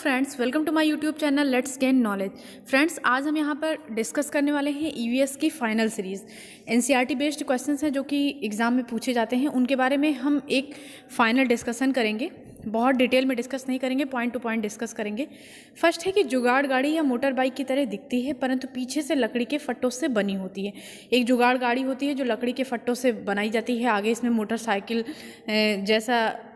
Friends, welcome to my YouTube channel let's gain knowledge. Friends, आज हम यहाँ पर डिस्कस करने वाले हैं ईवीएस की final series. NCERT based questions हैं जो कि एग्ज़ाम में पूछे जाते हैं, उनके बारे में हम एक फाइनल डिस्कशन करेंगे। बहुत डिटेल में डिस्कस नहीं करेंगे, पॉइंट टू पॉइंट डिस्कस करेंगे। फर्स्ट है कि जुगाड़ गाड़ी या मोटर बाइक की तरह दिखती है परंतु पीछे से लकड़ी के फट्टों से बनी होती है। एक जुगाड़ गाड़ी होती है जो लकड़ी के फट्टों से बनाई जाती है, आगे इसमें मोटरसाइकिल जैसा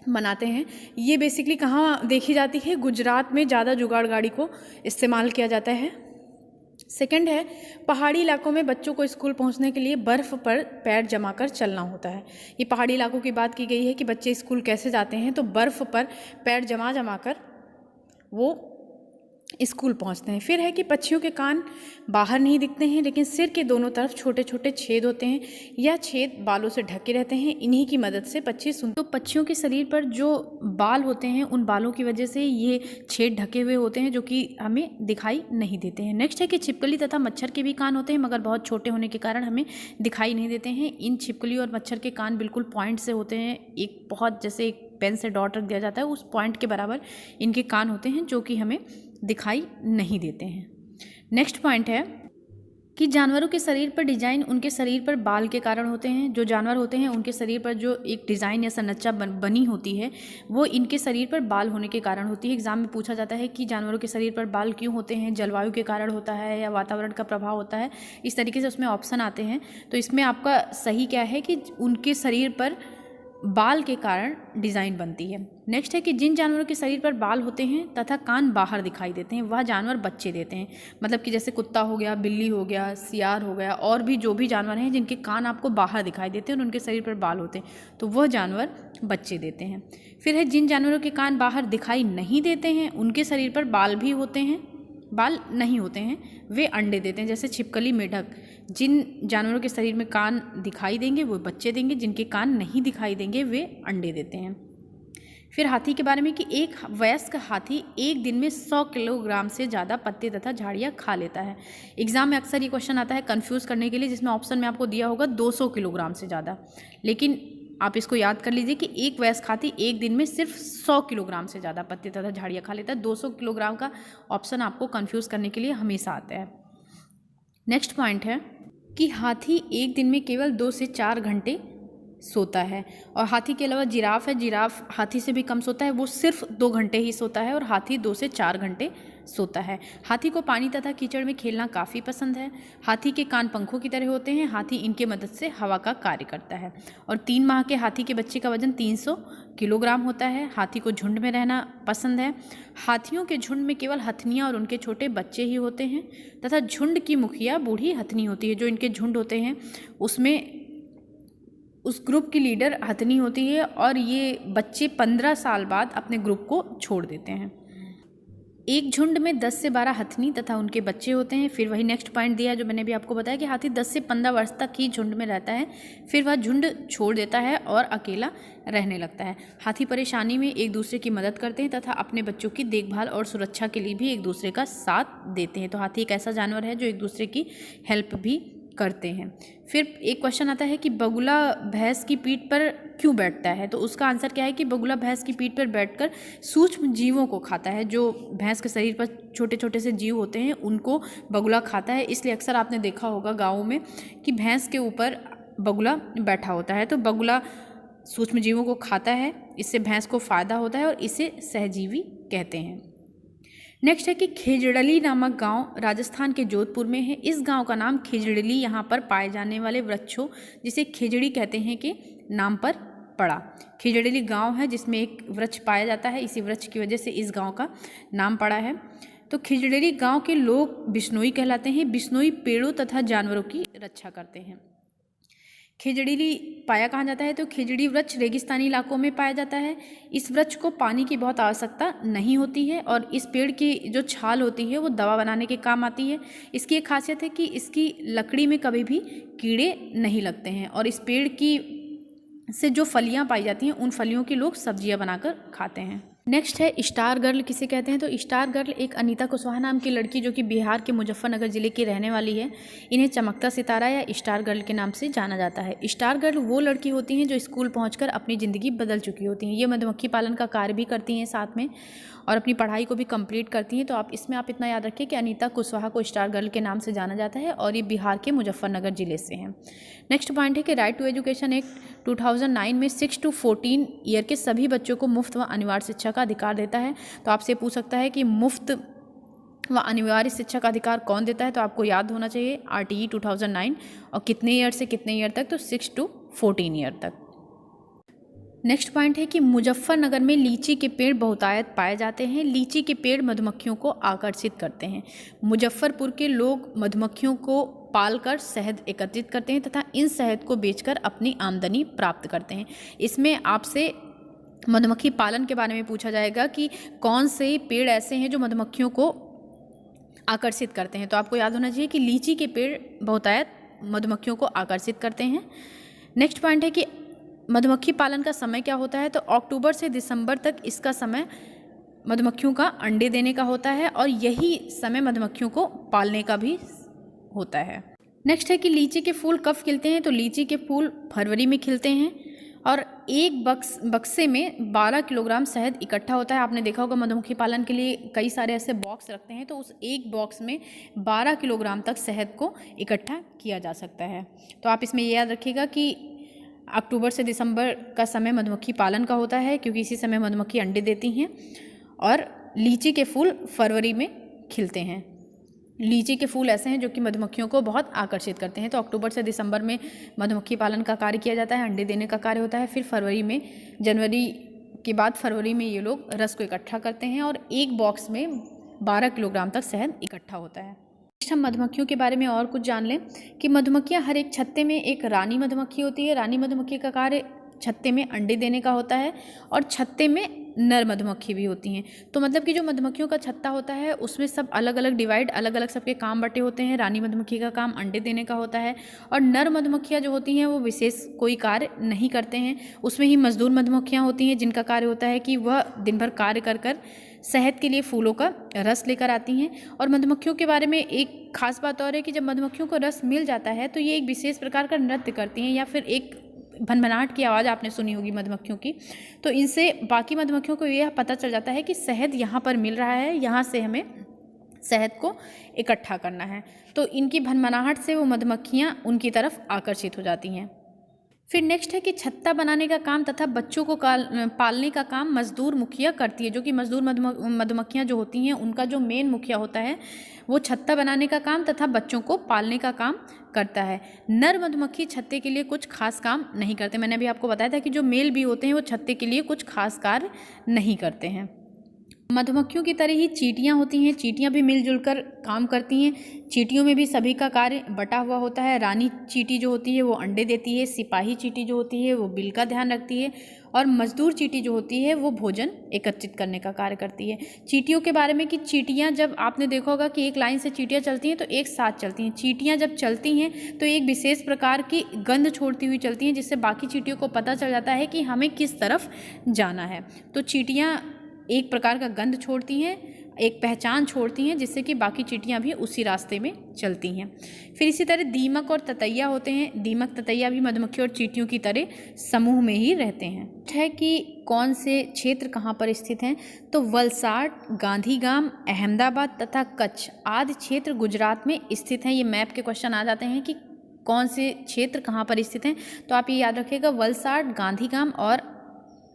बनाते हैं। ये बेसिकली कहाँ देखी जाती है? गुजरात में ज़्यादा जुगाड़ गाड़ी को इस्तेमाल किया जाता है। सेकंड है, पहाड़ी इलाकों में बच्चों को स्कूल पहुंचने के लिए बर्फ़ पर पैर जमा कर चलना होता है। ये पहाड़ी इलाकों की बात की गई है कि बच्चे स्कूल कैसे जाते हैं, तो बर्फ़ पर पैर जमा कर वो स्कूल पहुंचते हैं। फिर है कि पक्षियों के कान बाहर नहीं दिखते हैं लेकिन सिर के दोनों तरफ छोटे छोटे छेद होते हैं। यह छेद बालों से ढके रहते हैं, इन्हीं की मदद से पक्षी सुनते। तो पक्षियों के शरीर पर जो बाल होते हैं उन बालों की वजह से ये छेद ढके हुए होते हैं जो कि हमें दिखाई नहीं देते हैं। नेक्स्ट है कि छिपकली तथा मच्छर के भी कान होते हैं मगर बहुत छोटे होने के कारण हमें दिखाई नहीं देते हैं। इन छिपकली और मच्छर के कान बिल्कुल पॉइंट से होते हैं, एक बहुत जैसे एक पेन से डॉट रख दिया जाता है उस पॉइंट के बराबर इनके कान होते हैं जो कि हमें दिखाई नहीं देते हैं। नेक्स्ट पॉइंट है कि जानवरों के शरीर पर डिजाइन उनके शरीर पर बाल के कारण होते हैं। जो जानवर होते हैं उनके शरीर पर जो एक डिज़ाइन या संरचना बनी होती है वो इनके शरीर पर बाल होने के कारण होती है। एग्जाम में पूछा जाता है कि जानवरों के शरीर पर बाल क्यों होते हैं, जलवायु के कारण होता है या वातावरण का प्रभाव होता है, इस तरीके से उसमें ऑप्शन आते हैं। तो इसमें आपका सही क्या है कि उनके शरीर पर बाल के कारण डिज़ाइन बनती है। नेक्स्ट है कि जिन जानवरों के शरीर पर बाल होते हैं तथा कान बाहर दिखाई देते हैं वह जानवर बच्चे देते हैं। मतलब कि जैसे कुत्ता हो गया, बिल्ली हो गया, सियार हो गया और भी जो भी जानवर हैं जिनके कान आपको बाहर दिखाई देते हैं और उनके शरीर पर बाल होते हैं तो वह जानवर बच्चे देते हैं। फिर है जिन जानवरों के कान बाहर दिखाई नहीं देते हैं उनके शरीर पर बाल भी होते हैं, बाल नहीं होते हैं, वे अंडे देते हैं। जैसे छिपकली, मेढक, जिन जानवरों के शरीर में कान दिखाई देंगे वो बच्चे देंगे, जिनके कान नहीं दिखाई देंगे वे अंडे देते हैं। फिर हाथी के बारे में कि एक वयस्क हाथी एक दिन में 100 किलोग्राम से ज़्यादा पत्ते तथा झाड़ियाँ खा लेता है। एग्जाम में अक्सर ये क्वेश्चन आता है कंफ्यूज करने के लिए, जिसमें ऑप्शन में आपको दिया होगा 200 किलोग्राम से ज़्यादा, लेकिन आप इसको याद कर लीजिए कि एक वयस्क हाथी एक दिन में सिर्फ 100 किलोग्राम से ज़्यादा पत्ते तथा झाड़ियाँ खा लेता है। 200 किलोग्राम का ऑप्शन आपको कंफ्यूज करने के लिए हमेशा आता है। नेक्स्ट पॉइंट है कि हाथी एक दिन में केवल 2 से 4 घंटे सोता है और हाथी के अलावा जिराफ है, जिराफ हाथी से भी कम सोता है, वो सिर्फ 2 घंटे ही सोता है और हाथी 2 से 4 घंटे सोता है। हाथी को पानी तथा कीचड़ में खेलना काफ़ी पसंद है। हाथी के कान पंखों की तरह होते हैं, हाथी इनके मदद से हवा का कार्य करता है। और 3 माह के हाथी के बच्चे का वजन 300 किलोग्राम होता है। हाथी को झुंड में रहना पसंद है। हाथियों के झुंड में केवल हथनियाँ और उनके छोटे बच्चे ही होते हैं तथा झुंड की मुखिया बूढ़ी हथनी होती है। जो इनके झुंड होते हैं उसमें उस ग्रुप की लीडर हथनी होती है और ये बच्चे 15 साल बाद अपने ग्रुप को छोड़ देते हैं। एक झुंड में 10 से 12 हथनी तथा उनके बच्चे होते हैं। फिर वही नेक्स्ट पॉइंट दिया है जो मैंने भी आपको बताया कि हाथी 10 से 15 वर्ष तक ही झुंड में रहता है, फिर वह झुंड छोड़ देता है और अकेला रहने लगता है। हाथी परेशानी में एक दूसरे की मदद करते हैं तथा अपने बच्चों की देखभाल और सुरक्षा के लिए भी एक दूसरे का साथ देते हैं। तो हाथी एक ऐसा जानवर है जो एक दूसरे की हेल्प भी करते हैं। फिर एक क्वेश्चन आता है कि बगुला भैंस की पीठ पर क्यों बैठता है, तो उसका आंसर क्या है कि बगुला भैंस की पीठ पर बैठकर सूक्ष्म जीवों को खाता है। जो भैंस के शरीर पर छोटे छोटे से जीव होते हैं उनको बगुला खाता है, इसलिए अक्सर आपने देखा होगा गाँव में कि भैंस के ऊपर बगुला बैठा होता है। तो बगुला सूक्ष्म जीवों को खाता है, इससे भैंस को फ़ायदा होता है और इसे सहजीवी कहते हैं। नेक्स्ट है कि खिजड़ली नामक गांव राजस्थान के जोधपुर में है। इस गांव का नाम खिजड़ली यहाँ पर पाए जाने वाले वृक्षों जिसे खिजड़ी कहते हैं के नाम पर पड़ा। खिजड़ली गांव है जिसमें एक वृक्ष पाया जाता है, इसी वृक्ष की वजह से इस गांव का नाम पड़ा है। तो खिजड़ली गांव के लोग बिश्नोई कहलाते हैं। बिश्नोई पेड़ों तथा जानवरों की रक्षा करते हैं। खिजड़ी पाया कहाँ जाता है, तो खिजड़ी वृक्ष रेगिस्तानी इलाकों में पाया जाता है। इस वृक्ष को पानी की बहुत आवश्यकता नहीं होती है और इस पेड़ की जो छाल होती है वो दवा बनाने के काम आती है। इसकी एक खासियत है कि इसकी लकड़ी में कभी भी कीड़े नहीं लगते हैं और इस पेड़ की से जो फलियाँ पाई जाती हैं उन फलियों की लोग सब्जियाँ बनाकर खाते हैं। नेक्स्ट है स्टार गर्ल किसे कहते हैं। तो स्टार गर्ल एक अनीता कुशवाहा नाम की लड़की जो कि बिहार के मुजफ्फरनगर ज़िले की रहने वाली है, इन्हें चमकता सितारा या स्टार गर्ल के नाम से जाना जाता है। स्टार गर्ल वो लड़की होती हैं जो स्कूल पहुंचकर अपनी ज़िंदगी बदल चुकी होती हैं। ये मधुमक्खी पालन का कार्य भी करती हैं साथ में और अपनी पढ़ाई को भी कंप्लीट करती हैं। तो आप इसमें इतना याद रखिए कि अनीता कुशवाहा को स्टार गर्ल के नाम से जाना जाता है और ये बिहार के मुजफ्फरनगर ज़िले से हैं। नेक्स्ट पॉइंट है कि राइट टू एजुकेशन एक्ट 2009 में 6 to 14 ईयर के सभी बच्चों को मुफ्त व अनिवार्य शिक्षा का अधिकार देता है। तो आपसे पूछ सकता है कि मुफ्त व अनिवार्य शिक्षा का अधिकार कौन देता है, तो आपको याद होना चाहिए RTE 2009 और कितने ईयर से कितने ईयर तक, तो 6 to 14 ईयर तक। नेक्स्ट पॉइंट है कि मुजफ्फरनगर में लीची के पेड़ बहुतायत पाए जाते हैं। लीची के पेड़ मधुमक्खियों को आकर्षित करते हैं। मुजफ्फरपुर के लोग मधुमक्खियों को पालकर शहद एकत्रित करते हैं तथा इन शहद को बेचकर अपनी आमदनी प्राप्त करते हैं। इसमें आपसे मधुमक्खी पालन के बारे में पूछा जाएगा कि कौन से पेड़ ऐसे हैं जो मधुमक्खियों को आकर्षित करते हैं। तो आपको याद होना चाहिए कि लीची के पेड़ बहुतायत मधुमक्खियों को आकर्षित करते हैं। नेक्स्ट पॉइंट है कि मधुमक्खी पालन का समय क्या होता है। तो अक्टूबर से दिसंबर तक इसका समय मधुमक्खियों का अंडे देने का होता है और यही समय मधुमक्खियों को पालने का भी होता है। नेक्स्ट है कि लीची के फूल कब खिलते हैं। तो लीची के फूल फरवरी में खिलते हैं और एक बक्से में 12 किलोग्राम शहद इकट्ठा होता है। आपने देखा होगा मधुमक्खी पालन के लिए कई सारे ऐसे बॉक्स रखते हैं, तो उस एक बॉक्स में 12 किलोग्राम तक शहद को इकट्ठा किया जा सकता है। तो आप इसमें ये याद रखिएगा कि अक्टूबर से दिसंबर का समय मधुमक्खी पालन का होता है क्योंकि इसी समय मधुमक्खी अंडे देती हैं और लीची के फूल फरवरी में खिलते हैं। लीची के फूल ऐसे हैं जो कि मधुमक्खियों को बहुत आकर्षित करते हैं। तो अक्टूबर से दिसंबर में मधुमक्खी पालन का कार्य किया जाता है, अंडे देने का कार्य होता है। फिर फरवरी में, जनवरी के बाद फरवरी में ये लोग रस को इकट्ठा करते हैं और एक बॉक्स में 12 किलोग्राम तक शहद इकट्ठा होता है। हम मधुमक्खियों के बारे में और कुछ जान लें कि मधुमक्खियां हर एक छत्ते में एक रानी मधुमक्खी होती है। रानी मधुमक्खी का कार्य छत्ते में अंडे देने का होता है और छत्ते में नर मधुमक्खी भी होती हैं। तो मतलब कि जो मधुमक्खियों का छत्ता होता है उसमें सब अलग अलग डिवाइड, अलग अलग सबके काम बटे होते हैं। रानी मधुमक्खी का काम अंडे देने का होता है और नर मधुमक्खियाँ जो होती हैं वो विशेष कोई कार्य नहीं करते हैं। उसमें ही मजदूर मधुमक्खियाँ होती हैं जिनका कार्य होता है कि वह दिन भर कार्य कर कर शहद के लिए फूलों का रस लेकर आती हैं। और मधुमक्खियों के बारे में एक खास बात और है कि जब मधुमक्खियों को रस मिल जाता है तो ये एक विशेष प्रकार का नृत्य करती हैं या फिर एक भनभनाहट की आवाज़ आपने सुनी होगी मधुमक्खियों की। तो इनसे बाकी मधुमक्खियों को यह पता चल जाता है कि शहद यहाँ पर मिल रहा है, यहाँ से हमें शहद को इकट्ठा करना है। तो इनकी भनभनाहट से वो मधुमक्खियाँ उनकी तरफ आकर्षित हो जाती हैं। फिर नेक्स्ट है कि छत्ता बनाने का काम तथा बच्चों को पालने का काम मजदूर मुखिया करती है। जो कि मजदूर मधुमक्खियाँ जो होती हैं उनका जो मेन मुखिया होता है वो छत्ता बनाने का काम तथा बच्चों को पालने का काम करता है। नर मधुमक्खी छत्ते के लिए कुछ खास काम नहीं करते। मैंने अभी आपको बताया था कि जो मेल भी होते हैं वो छत्ते के लिए कुछ खास कार्य नहीं करते हैं। मधुमक्खियों की तरह ही चींटियाँ होती हैं। चींटियाँ भी मिलजुल कर काम करती हैं। चींटियों में भी सभी का कार्य बटा हुआ होता है। रानी चींटी जो होती है वो अंडे देती है, सिपाही चींटी जो होती है वो बिल का ध्यान रखती है और मजदूर चींटी जो होती है वो भोजन एकत्रित करने का कार्य करती है। चींटियों के बारे में कि चींटियाँ, जब आपने देखा होगा कि एक लाइन से चींटियाँ चलती हैं तो एक साथ चलती हैं। चींटियाँ जब चलती हैं तो एक विशेष प्रकार की गंध छोड़ती हुई चलती हैं जिससे बाकी चींटियों को पता चल जाता है कि हमें किस तरफ जाना है। तो चींटियाँ एक प्रकार का गंध छोड़ती हैं, एक पहचान छोड़ती हैं जिससे कि बाकी चींटियाँ भी उसी रास्ते में चलती हैं। फिर इसी तरह दीमक और ततैया होते हैं। दीमक ततैया भी मधुमक्खी और चींटियों की तरह समूह में ही रहते हैं। है कि कौन से क्षेत्र कहाँ पर स्थित हैं। तो वलसाड, गांधीधाम, अहमदाबाद तथा कच्छ आदि क्षेत्र गुजरात में स्थित हैं। ये मैप के क्वेश्चन आ जाते हैं कि कौन से क्षेत्र कहाँ पर स्थित हैं। तो आप ये याद रखिएगा, वलसाड,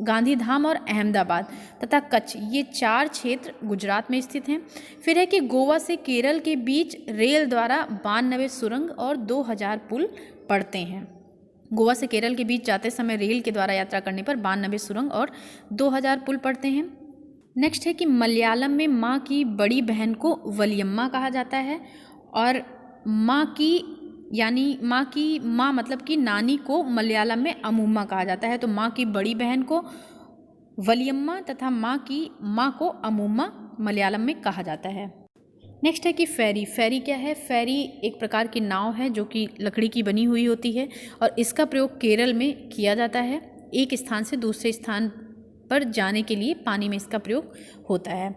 गांधीधाम और अहमदाबाद तथा कच्छ, ये 4 क्षेत्र गुजरात में स्थित हैं। फिर है कि गोवा से केरल के बीच रेल द्वारा 92 सुरंग और 2000 पुल पड़ते हैं। गोवा से केरल के बीच जाते समय रेल के द्वारा यात्रा करने पर 92 सुरंग और 2000 पुल पड़ते हैं। नेक्स्ट है कि मलयालम में माँ की बड़ी बहन को वलियम्मा कहा जाता है और माँ मतलब कि नानी को मलयालम में अमूम्मा कहा जाता है। तो माँ की बड़ी बहन को वलियम्मा तथा माँ को अमूम्मा मलयालम में कहा जाता है। नेक्स्ट है कि फेरी। फेरी क्या है। फेरी एक प्रकार की नाव है जो कि लकड़ी की बनी हुई होती है और इसका प्रयोग केरल में किया जाता है। एक स्थान से दूसरे स्थान पर जाने के लिए पानी में इसका प्रयोग होता है।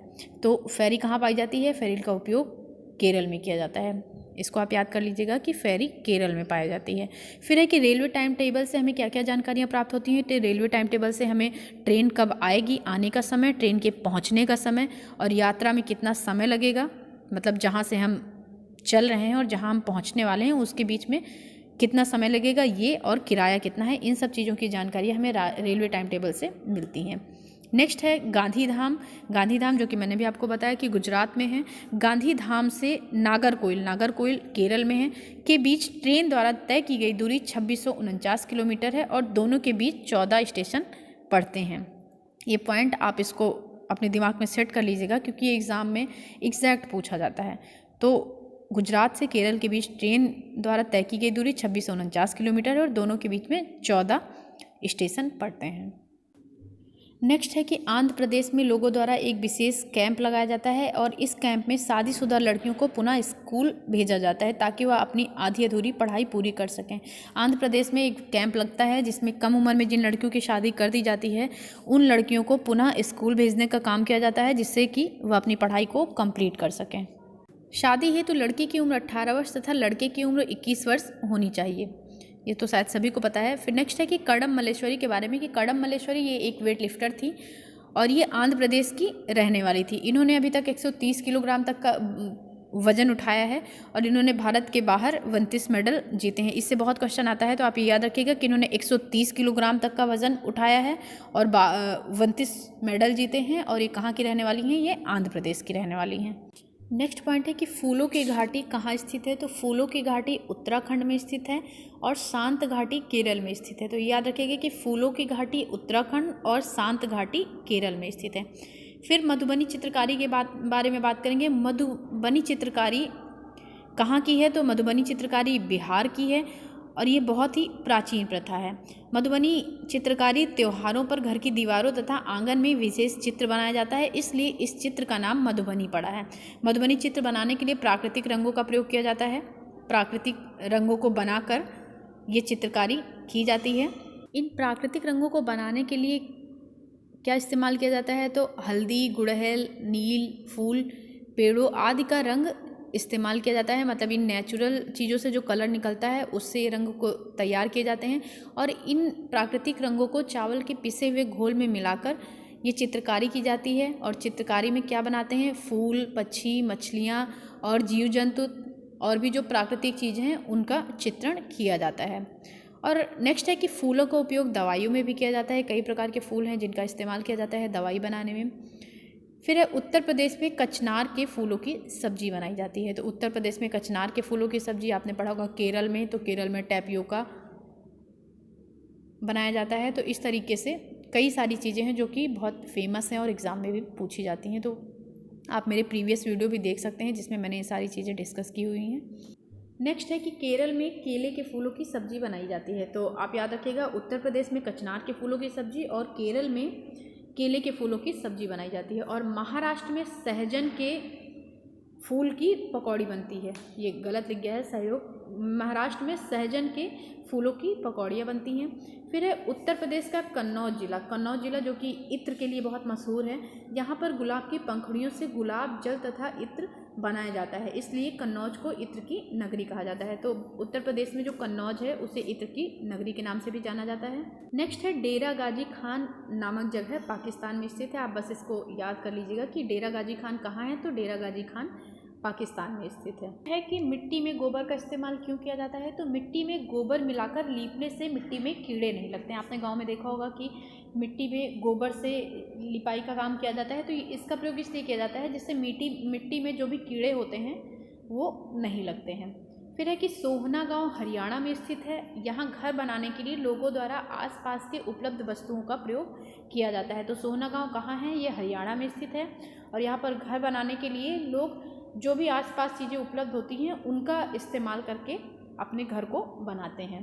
तो फेरी कहाँ पाई जाती है? फेरी का उपयोग केरल में किया जाता है। इसको आप याद कर लीजिएगा कि फेरी केरल में पाई जाती है। फिर है कि रेलवे टाइम टेबल से हमें क्या क्या जानकारियाँ प्राप्त होती हैं? तो रेलवे टाइम टेबल से हमें ट्रेन कब आएगी, आने का समय, ट्रेन के पहुँचने का समय और यात्रा में कितना समय लगेगा, मतलब जहाँ से हम चल रहे हैं और जहाँ हम पहुँचने वाले हैं उसके बीच में कितना समय लगेगा ये, और किराया कितना है, इन सब चीज़ों की जानकारी हमें रेलवे टाइम टेबल से मिलती हैं। नेक्स्ट है गांधीधाम। गांधीधाम जो कि मैंने भी आपको बताया कि गुजरात में है। गांधीधाम से नागरकोइल, नागरकोइल केरल में है, के बीच ट्रेन द्वारा तय की गई दूरी 2649 किलोमीटर है और दोनों के बीच 14 स्टेशन पड़ते हैं। ये पॉइंट आप इसको अपने दिमाग में सेट कर लीजिएगा क्योंकि ये एग्ज़ाम में एग्जैक्ट पूछा जाता है। तो गुजरात से केरल के बीच ट्रेन द्वारा तय की गई दूरी 2649 किलोमीटर है और दोनों के बीच में 14 स्टेशन पड़ते हैं। नेक्स्ट है कि आंध्र प्रदेश में लोगों द्वारा एक विशेष कैंप लगाया जाता है और इस कैंप में शादीशुदा लड़कियों को पुनः स्कूल भेजा जाता है ताकि वह अपनी आधी अधूरी पढ़ाई पूरी कर सकें। आंध्र प्रदेश में एक कैंप लगता है जिसमें कम उम्र में जिन लड़कियों की शादी कर दी जाती है उन लड़कियों को पुनः स्कूल भेजने का काम किया जाता है जिससे कि वह अपनी पढ़ाई को कंप्लीट कर सकें। शादी हेतु लड़की की उम्र 18 वर्ष तथा लड़के की उम्र 21 वर्ष होनी चाहिए, ये तो शायद सभी को पता है। फिर नेक्स्ट है कि कड़म मल्लेश्वरी के बारे में कि कड़म मल्लेश्वरी ये एक वेट लिफ्टर थी और ये आंध्र प्रदेश की रहने वाली थी। इन्होंने अभी तक 130 किलोग्राम तक का वज़न उठाया है और इन्होंने भारत के बाहर 29 मेडल जीते हैं। इससे बहुत क्वेश्चन आता है तो आप ये याद रखिएगा कि इन्होंने 130 किलोग्राम तक का वज़न उठाया है और 29 मेडल जीते हैं और ये कहाँ की रहने वाली हैं? ये आंध्र प्रदेश की रहने वाली हैं। नेक्स्ट पॉइंट है कि फूलों की घाटी कहाँ स्थित है? तो फूलों की घाटी उत्तराखंड में स्थित है और शांत घाटी केरल में स्थित है। तो याद रखिएगा कि फूलों की घाटी उत्तराखंड और शांत घाटी केरल में स्थित है। फिर मधुबनी चित्रकारी के बारे में बात करेंगे। मधुबनी चित्रकारी कहाँ की है? तो मधुबनी चित्रकारी बिहार की है और ये बहुत ही प्राचीन प्रथा है। मधुबनी चित्रकारी त्योहारों पर घर की दीवारों तथा आंगन में विशेष चित्र बनाया जाता है, इसलिए इस चित्र का नाम मधुबनी पड़ा है। मधुबनी चित्र बनाने के लिए प्राकृतिक रंगों का प्रयोग किया जाता है। प्राकृतिक रंगों को बनाकर ये चित्रकारी की जाती है। इन प्राकृतिक रंगों को बनाने के लिए क्या इस्तेमाल किया जाता है? तो हल्दी, गुड़हल, नील, फूल, पेड़ों आदि का रंग इस्तेमाल किया जाता है। मतलब इन नेचुरल चीज़ों से जो कलर निकलता है उससे ये रंग को तैयार किए जाते हैं और इन प्राकृतिक रंगों को चावल के पिसे हुए घोल में मिलाकर ये चित्रकारी की जाती है। और चित्रकारी में क्या बनाते हैं? फूल, पक्षी, मछलियाँ और जीव जंतु और भी जो प्राकृतिक चीज़ें हैं उनका चित्रण किया जाता है। और नेक्स्ट है कि फूलों का उपयोग दवाइयों में भी किया जाता है। कई प्रकार के फूल हैं जिनका इस्तेमाल किया जाता है दवाई बनाने में। फिर है उत्तर प्रदेश में कचनार के फूलों की सब्जी बनाई जाती है। तो उत्तर प्रदेश में कचनार के फूलों की सब्जी आपने पढ़ा होगा। केरल में, तो केरल में टैपियोका बनाया जाता है। तो इस तरीके से कई सारी चीज़ें हैं जो कि बहुत फेमस हैं और एग्ज़ाम में भी पूछी जाती हैं। तो आप मेरे प्रीवियस वीडियो भी देख सकते हैं जिसमें मैंने ये सारी चीज़ें डिस्कस की हुई हैं। नेक्स्ट है कि केरल में केले के फूलों की सब्जी बनाई जाती है। तो आप याद रखिएगा उत्तर प्रदेश में कचनार के फूलों की सब्जी और केरल में केले के फूलों की सब्जी बनाई जाती है। और महाराष्ट्र में सहजन के फूल की पकौड़ी बनती है। ये गलत लिख गया है, सहयोग। महाराष्ट्र में सहजन के फूलों की पकौड़ियाँ बनती हैं। फिर है उत्तर प्रदेश का कन्नौज जिला। कन्नौज जिला जो कि इत्र के लिए बहुत मशहूर है। यहाँ पर गुलाब की पंखुड़ियों से गुलाब जल तथा इत्र बनाया जाता है, इसलिए कन्नौज को इत्र की नगरी कहा जाता है। तो उत्तर प्रदेश में जो कन्नौज है उसे इत्र की नगरी के नाम से भी जाना जाता है। नेक्स्ट है डेरा गाजी खान नामक जगह पाकिस्तान में स्थित है। आप बस इसको याद कर लीजिएगा कि डेरा गाजी खान कहाँ है? तो डेरा गाजी खान पाकिस्तान में स्थित है कि मिट्टी में गोबर का इस्तेमाल क्यों किया जाता है? तो मिट्टी में गोबर मिलाकर लीपने से मिट्टी में कीड़े नहीं लगते हैं। आपने गांव में देखा होगा कि मिट्टी में गोबर से लिपाई का काम किया जाता है। तो इसका प्रयोग इसलिए किया जाता है जिससे मिट्टी में जो भी कीड़े होते हैं वो नहीं लगते हैं। फिर है कि सोहना गांव हरियाणा में स्थित है। यहाँ घर बनाने के लिए लोगों द्वारा आसपास के उपलब्ध वस्तुओं का प्रयोग किया जाता है। तो सोहना गांव कहाँ है? ये हरियाणा में स्थित है और यहाँ पर घर बनाने के लिए लोग जो भी आसपास चीज़ें उपलब्ध होती हैं उनका इस्तेमाल करके अपने घर को बनाते हैं।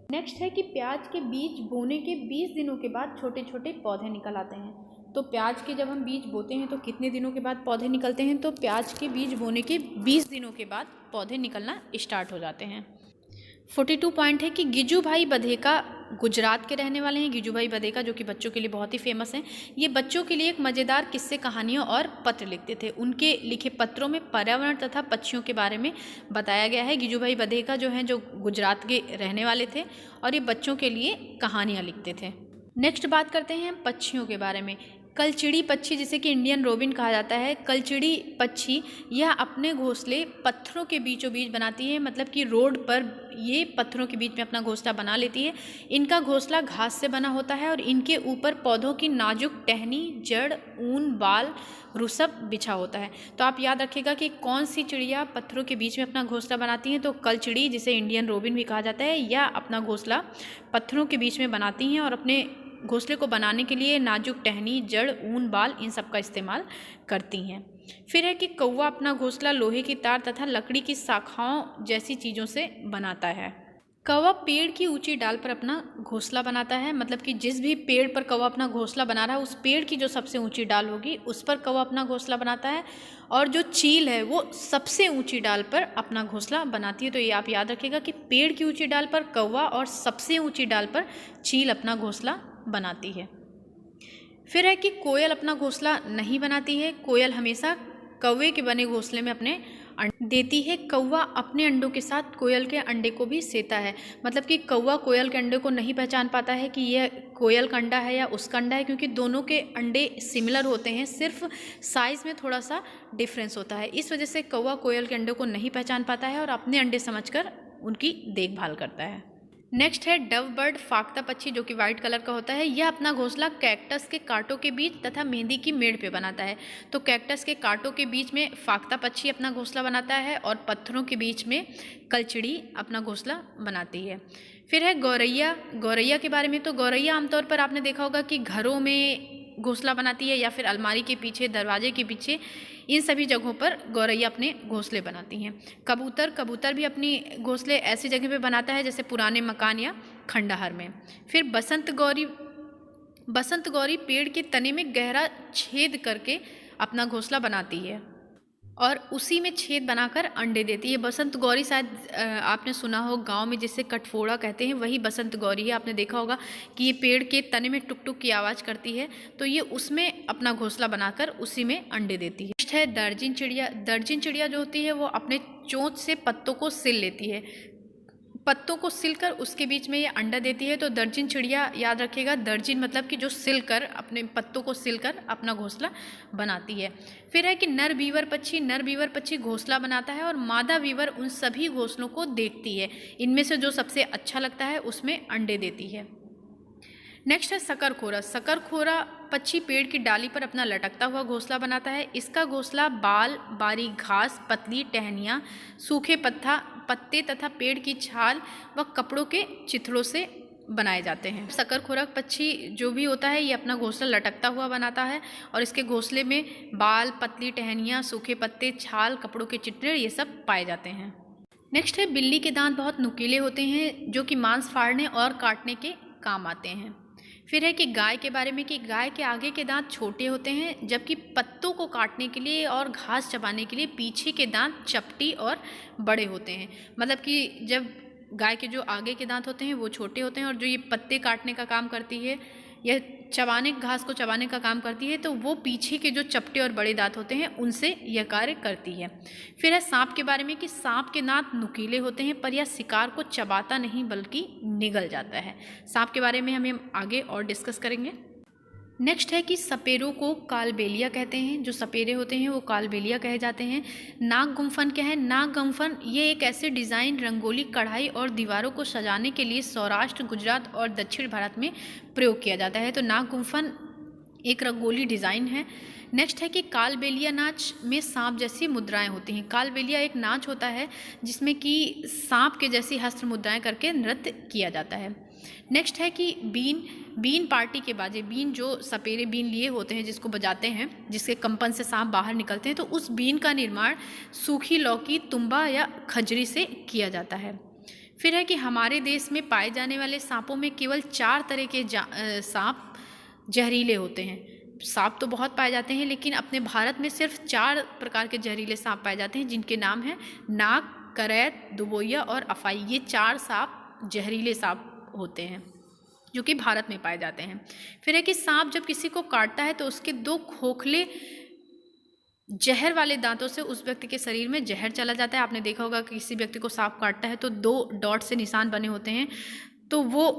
नेक्स्ट है कि प्याज के बीज बोने के 20 दिनों के बाद छोटे छोटे पौधे निकल आते हैं। तो प्याज के जब हम बीज बोते हैं तो कितने दिनों के बाद पौधे निकलते हैं? तो प्याज के बीज बोने के 20 दिनों के बाद पौधे निकलना स्टार्ट हो जाते हैं। 42 पॉइंट है कि गिजू भाई बधेका गुजरात के रहने वाले हैं, गिजुभाई बधेका, जो कि बच्चों के लिए बहुत ही फेमस हैं। ये बच्चों के लिए एक मज़ेदार किस्से, कहानियों और पत्र लिखते थे। उनके लिखे पत्रों में पर्यावरण तथा पक्षियों के बारे में बताया गया है। गिजुभाई बधेका जो हैं, जो गुजरात के रहने वाले थे और ये बच्चों के लिए कहानियाँ लिखते थे। नेक्स्ट बात करते हैं हम पक्षियों के बारे में। कलचिड़ी पक्षी, जिसे कि इंडियन रोबिन कहा जाता है, कलचिड़ी पक्षी यह अपने घोंसले पत्थरों के बीचों बीच बनाती है, मतलब कि रोड पर ये पत्थरों के बीच में अपना घोंसला बना लेती है। इनका घोंसला घास से बना होता है और इनके ऊपर पौधों की नाजुक टहनी, जड़, ऊन, बाल, रुसब बिछा होता है। तो आप याद रखिएगा कि कौन सी चिड़िया पत्थरों के बीच में अपना घोंसला बनाती हैं, तो कलचिड़ी, जिसे इंडियन रोबिन भी कहा जाता है, या अपना घोंसला पत्थरों के बीच में बनाती हैं और अपने घोंसले को बनाने के लिए नाजुक टहनी, जड़, ऊन, बाल, इन सब का इस्तेमाल करती हैं। फिर है कि कौवा अपना घोंसला लोहे की तार तथा लकड़ी की शाखाओं जैसी चीज़ों से बनाता है। कौवा पेड़ की ऊंची डाल पर अपना घोंसला बनाता है, मतलब कि जिस भी पेड़ पर कौवा अपना घोंसला बना रहा है, उस पेड़ की जो सबसे ऊंची डाल होगी उस पर कौवा अपना घोंसला बनाता है। और जो चील है वो सबसे ऊंची डाल पर अपना घोंसला बनाती है। तो ये आप याद रखिएगा कि पेड़ की ऊंची डाल पर कौवा और सबसे ऊंची डाल पर चील अपना घोंसला बनाती है। फिर है कि कोयल अपना घोंसला नहीं बनाती है। कोयल हमेशा कौवे के बने घोंसले में अपने अंडे देती है। कौवा अपने अंडों के साथ कोयल के अंडे को भी सेता है, मतलब कि कौवा कोयल के अंडे को नहीं पहचान पाता है कि यह कोयल का अंडा है या उसका अंडा है, क्योंकि दोनों के अंडे सिमिलर होते हैं, सिर्फ साइज़ में थोड़ा सा डिफरेंस होता है। इस वजह से कौवा कोयल के अंडे को नहीं पहचान पाता है और अपने अंडे समझकर उनकी देखभाल करता है। नेक्स्ट है डव बर्ड, फाख्ता पक्षी, जो कि वाइट कलर का होता है। यह अपना घोंसला कैक्टस के कांटों के बीच तथा मेहंदी की मेड़ पे बनाता है। तो कैक्टस के कांटों के बीच में फाख्ता पक्षी अपना घोंसला बनाता है और पत्थरों के बीच में कलचिड़ी अपना घोंसला बनाती है। फिर है गौरैया। गौरैया के बारे में, तो गौरैया आमतौर पर आपने देखा होगा कि घरों में घोंसला बनाती है या फिर अलमारी के पीछे, दरवाजे के पीछे, इन सभी जगहों पर गौरैया अपने घोंसले बनाती हैं। कबूतर भी अपनी घोंसले ऐसी जगह पे बनाता है जैसे पुराने मकान या खंडहर में। फिर बसंत गौरी पेड़ के तने में गहरा छेद करके अपना घोंसला बनाती है और उसी में छेद बनाकर अंडे देती है। बसंत गौरी शायद आपने सुना हो गांव में जिसे कटफोड़ा कहते हैं, वही बसंत गौरी है। आपने देखा होगा कि ये पेड़ के तने में टुक टुक की आवाज़ करती है, तो ये उसमें अपना घोंसला बनाकर उसी में अंडे देती है। नेक्स्ट है दर्जिन चिड़िया। दर्जिन चिड़िया जो होती है वो अपने चोंच से पत्तों को सिल लेती है, पत्तों को सिलकर उसके बीच में ये अंडा देती है। तो दर्जिन चिड़िया, याद रखिएगा, दर्जिन मतलब कि जो सिलकर, अपने पत्तों को सिलकर अपना घोंसला बनाती है। फिर है कि नर बीवर पक्षी घोंसला बनाता है और मादा बीवर उन सभी घोंसलों को देखती है, इनमें से जो सबसे अच्छा लगता है उसमें अंडे देती है। नेक्स्ट है सकरखोरा पक्षी पेड़ की डाली पर अपना लटकता हुआ घोंसला बनाता है। इसका घोंसला बाल, बारीक घास, पतली टहनियाँ, सूखे पत्ते तथा पेड़ की छाल व कपड़ों के चिथड़ों से बनाए जाते हैं। सकरखोरा पक्षी जो भी होता है ये अपना घोंसला लटकता हुआ बनाता है और इसके घोंसले में बाल, पतली टहनियाँ, सूखे पत्ते, छाल, कपड़ों के चिथड़े, ये सब पाए जाते हैं। नेक्स्ट है बिल्ली के दांत बहुत नुकीले होते हैं, जो कि मांस फाड़ने और काटने के काम आते हैं। फिर है कि गाय के बारे में, कि गाय के आगे के दांत छोटे होते हैं, जबकि पत्तों को काटने के लिए और घास चबाने के लिए पीछे के दांत चपटी और बड़े होते हैं। मतलब कि जब गाय के जो आगे के दांत होते हैं वो छोटे होते हैं और जो ये पत्ते काटने का काम करती है या घास को चबाने का काम करती है, तो वो पीछे के जो चपटे और बड़े दांत होते हैं उनसे यह कार्य करती है। फिर है सांप के बारे में, कि सांप के दांत नुकीले होते हैं पर यह शिकार को चबाता नहीं बल्कि निगल जाता है। सांप के बारे में हम आगे और डिस्कस करेंगे। नेक्स्ट है कि सपेरों को कालबेलिया कहते हैं, जो सपेरे होते हैं वो कालबेलिया कहे जाते हैं। नाग गुम्फन क्या है? नाग गुम्फन ये एक ऐसे डिज़ाइन, रंगोली, कढ़ाई और दीवारों को सजाने के लिए सौराष्ट्र, गुजरात और दक्षिण भारत में प्रयोग किया जाता है। तो नाग गुम्फन एक रंगोली डिज़ाइन है। नेक्स्ट है कि कालबेलिया नाच में सांप जैसी मुद्राएं होती हैं। कालबेलिया एक नाच होता है जिसमें कि सांप के जैसी हस्त मुद्राएं करके नृत्य किया जाता है। नेक्स्ट है कि बीन पार्टी के बाजे, बीन जो सपेरे बीन लिए होते हैं जिसको बजाते हैं, जिसके कंपन से सांप बाहर निकलते हैं, तो उस बीन का निर्माण सूखी लौकी, तुम्बा या खजरी से किया जाता है। फिर है कि हमारे देश में पाए जाने वाले सांपों में केवल 4 तरह के सांप जहरीले होते हैं। सांप तो बहुत पाए जाते हैं लेकिन अपने भारत में सिर्फ 4 प्रकार के जहरीले सांप पाए जाते हैं, जिनके नाम हैं नाग, करैत, दुबोइया और अफाई। ये 4 सांप जहरीले सांप होते हैं। जो कि भारत में पाए जाते हैं। फिर है कि सांप जब किसी को काटता है तो उसके 2 खोखले जहर वाले दांतों से उस व्यक्ति के शरीर में जहर चला जाता है। आपने देखा होगा कि किसी व्यक्ति को सांप काटता है तो 2 डॉट से निशान बने होते हैं, तो वो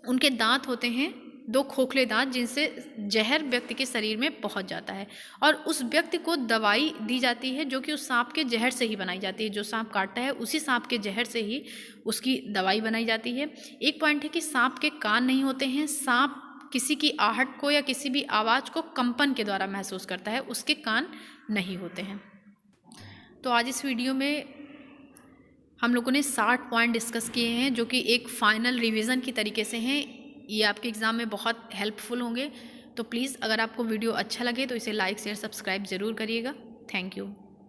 उनके दांत होते हैं, 2 खोखले दांत, जिनसे जहर व्यक्ति के शरीर में पहुंच जाता है और उस व्यक्ति को दवाई दी जाती है जो कि उस सांप के जहर से ही बनाई जाती है। जो सांप काटता है उसी सांप के जहर से ही उसकी दवाई बनाई जाती है। एक पॉइंट है कि सांप के कान नहीं होते हैं। सांप किसी की आहट को या किसी भी आवाज़ को कंपन के द्वारा महसूस करता है, उसके कान नहीं होते हैं। तो आज इस वीडियो में हम लोगों ने 60 पॉइंट डिस्कस किए हैं जो कि एक फाइनल रिवीजन की तरीके से हैं। ये आपके एग्ज़ाम में बहुत हेल्पफुल होंगे। तो प्लीज़ अगर आपको वीडियो अच्छा लगे तो इसे लाइक शेयर सब्सक्राइब ज़रूर करिएगा। Thank you.